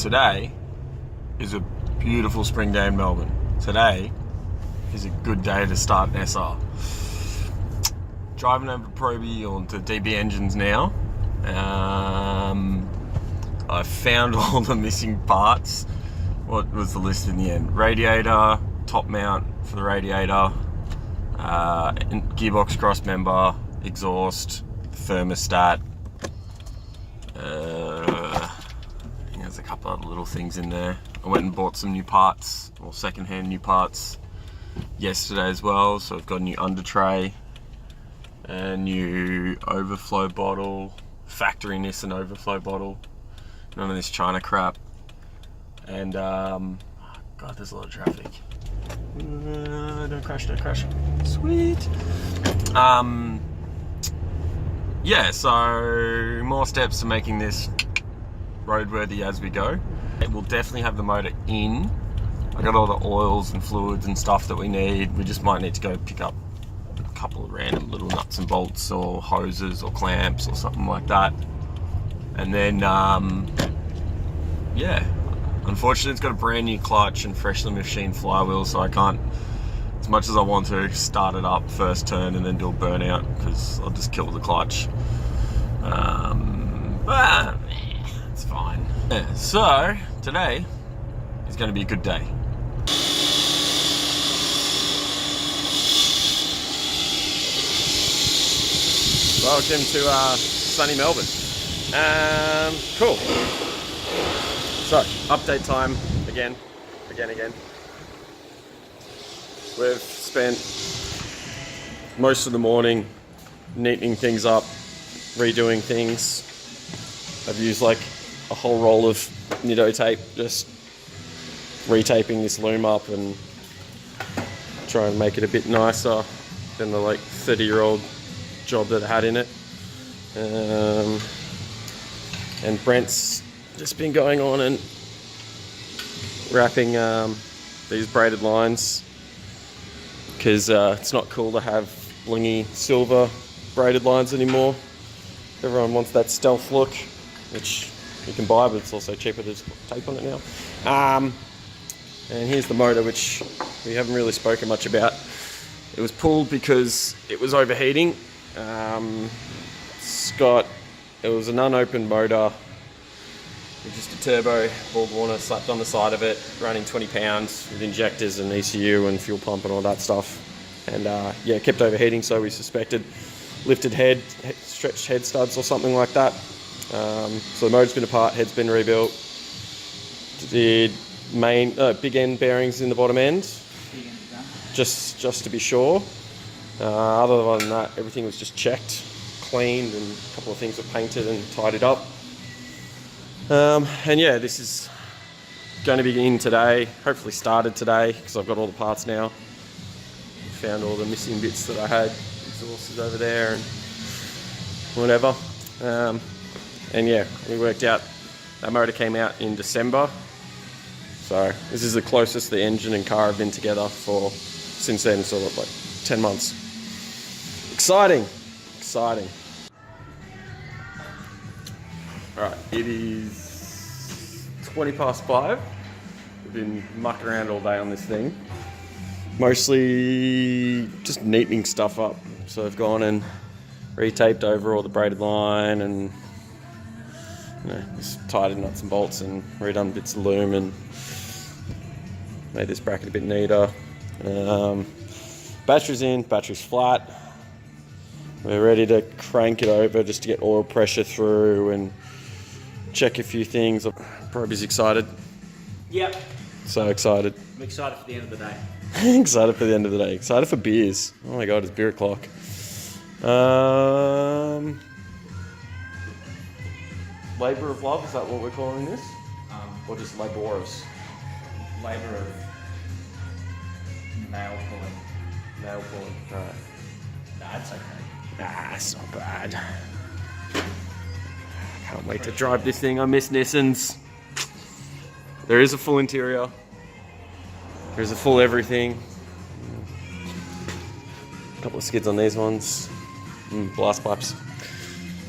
Today is a beautiful spring day in Melbourne. Today is a good day to start an SR. Driving over to Proby onto DeeBee engines now. I found all the missing parts. What was the list in the end? Radiator, top mount for the radiator, gearbox cross member, exhaust, thermostat. There's a couple other little things in there. I went and bought some new parts, or second-hand new parts, yesterday as well. So I've got a new under tray, a new overflow bottle, factory Nissan overflow bottle, none of this China crap, and God, there's a lot of traffic. Don't crash, sweet. Yeah, so more steps to making this roadworthy as we go. It will definitely have the motor in. I got all the oils and fluids and stuff that we need. We just might need to go pick up a couple of random little nuts and bolts or hoses or clamps or something like that. And then, yeah, unfortunately it's got a brand new clutch and freshly machined flywheel, so I can't, as much as I want to, start it up first turn and then do a burnout, because I'll just kill the clutch. But it's fine. Yeah, so today is going to be a good day. Welcome to sunny Melbourne. Cool. So, update time again. We've spent most of the morning neatening things up, redoing things. I've used like a whole roll of Nido tape, just retaping this loom up and try and make it a bit nicer than the like 30-year-old job that it had in it. And Brent's just been going on and wrapping these braided lines, because it's not cool to have blingy silver braided lines anymore. Everyone wants that stealth look, which you can buy, but it's also cheaper to just put tape on it now. And here's the motor, which we haven't really spoken much about. It was pulled because it was overheating. It was an unopened motor with just a turbo ball warner slapped on the side of it, running 20 pounds with injectors and ECU and fuel pump and all that stuff. And yeah, it kept overheating, so we suspected lifted head, stretched head studs or something like that. So the motor's been apart, head's been rebuilt. Did big end bearings in the bottom end, just to be sure. Other than that, everything was just checked, cleaned, and a couple of things were painted and tidied up. And yeah, this is going to be in today, hopefully started today, because I've got all the parts now. Found all the missing bits that I had, exhausts over there and whatever. And yeah, we worked out that motor came out in December. So this is the closest the engine and car have been together for since then, sort of like 10 months. Exciting. Alright, it is 20 past 5. We've been mucking around all day on this thing. Mostly just neatening stuff up. So I've gone and retaped over all the braided line and just tied in nuts and bolts and redone bits of loom and made this bracket a bit neater. Battery's in, battery's flat. We're ready to crank it over just to get oil pressure through and check a few things. Proby's excited. Yep. So excited. I'm excited for the end of the day. Excited for the end of the day. Excited for beers. Oh my god, it's beer o'clock. Labour of love, is that what we're calling this? Or just laborious? Labour of nail pulling. Nail pulling. Alright. Nah, it's okay. Nah, it's not bad. Can't wait to drive this thing. I miss Nissans. There is a full interior. There's a full everything. A couple of skids on these ones. Blast pipes.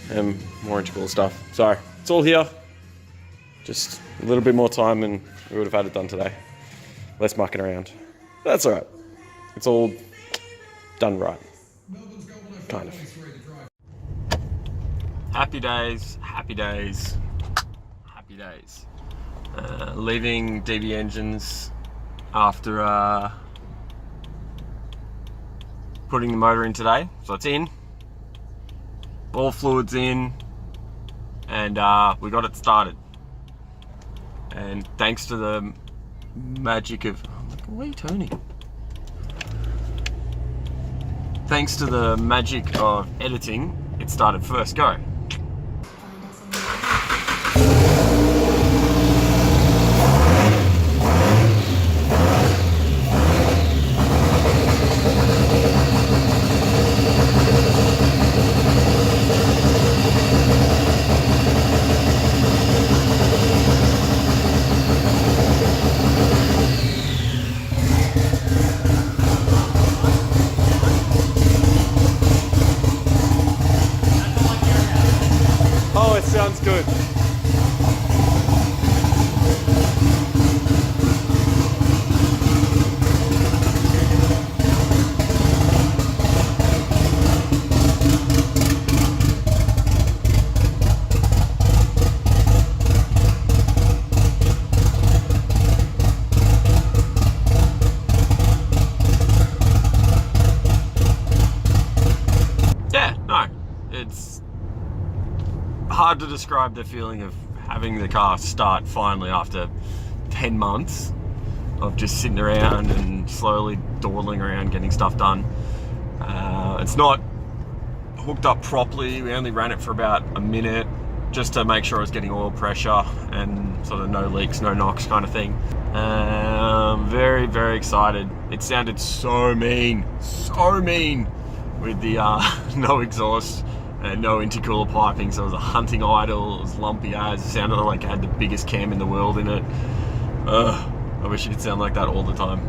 And more integral stuff. So, it's all here. Just a little bit more time and we would have had it done today. Less mucking around. That's all right. It's all done right. Kind of. Happy days, happy days, happy days. Leaving DeeBee Engines after putting the motor in today. So it's in, all fluids in, and we got it started. And thanks to the magic of, where are you turning? Thanks to the magic of editing, it started first go. Oh, it sounds good. Yeah, no, it's hard to describe the feeling of having the car start finally after 10 months of just sitting around and slowly dawdling around getting stuff done. It's not hooked up properly. We only ran it for about a minute just to make sure I was getting oil pressure and sort of no leaks, no knocks kind of thing. Very, very excited. It sounded so mean with the no exhaust and no intercooler piping, so it was a hunting idle. It was lumpy as. It sounded like it had the biggest cam in the world in it. I wish it could sound like that all the time.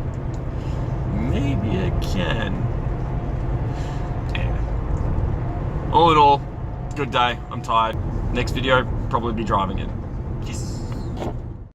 Maybe I can. Yeah. All in all, good day. I'm tired. Next video, probably be driving it.